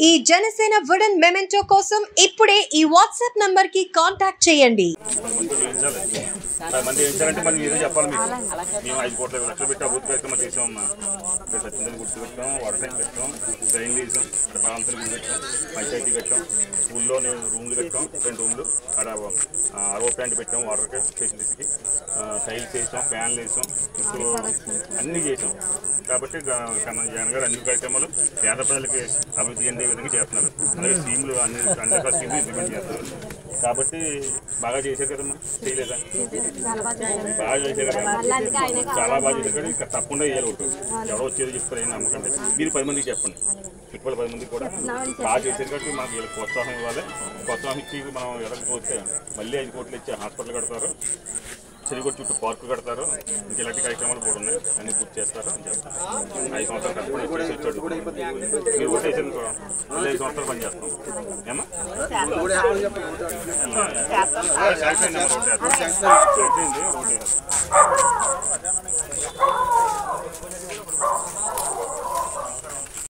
ఈ Janasena wooden memento కోసం ఇప్పుడే ఈ వాట్సాప్ నంబర్ కి కాంటాక్ట్ చేయండి. మంది ఏంటంటే మనం ఏదో చెప్పాలి మీకు. మేము 5 కోట్ల లక్షలు పెట్టి అభివృద్ధి కార్యక్రమాలు చేసామమ్మా. ఇక్కడ సత్యంగా గుర్తు పెట్టాం, వాటర్ ట్యాంక్ పెట్టాం, డ్రైన్ వేసాం, ఇక్కడ ప్రాంతాలు గుడి పెట్టాం, పంచాయతీ కట్టాం, స్కూల్లో రూమ్లు కట్టాం, 2 రూమ్లు, అక్కడ ఆర్ఓ ప్లాంట్ పెట్టాం, వాటర్ ఫెసిలిటీస్కి టైల్స్ వేసాం, ఫ్యాన్లు వేసాం, ఇప్పుడు అన్నీ చేసాం. కాబట్టి జగన్ గారు అన్ని కార్యక్రమాలు పేద ప్రజలకి అభివృద్ధి చెందే విధంగా చేస్తున్నారు. అలాగే స్కీములు అన్ని రకాల స్కీములు ఇంప్లిమెంట్ చేస్తున్నారు. కాబట్టి బాగా చేశారు కదమ్మా, చేయలేదా? బాగా చేశారు కదా, చాలా బాగా చేశారు కదా. ఇక్కడ తప్పకుండా వేయాలి ఒకటి. ఎవరో వచ్చేది చెప్తారు, ఏం నమ్మకండి. మీరు 10 మందికి చెప్పండి, చుట్టుపక్కల 10 మందికి కూడా బాగా చేశారు కాబట్టి మాకు వీళ్ళకి ప్రోత్సాహం ఇవ్వాలి. ప్రోత్సాహం ఇచ్చి మనం ఎడకపోతే మళ్ళీ 5 కోట్లు ఇచ్చి హాస్పిటల్ కడతారు, చెరుగొట్టు చుట్టూ పార్కు కడతారు, ఇంక ఇలాంటి కార్యక్రమాలు కూడా ఉన్నాయి, అన్ని పూర్తి చేస్తారు అని చెప్తారు. 5 సంవత్సరాలు కట్టుబడి చేసి వచ్చాడు. మీరు ఓటేసారు, 5 సంవత్సరాలు పని చేస్తాం ఏమా. ఓటే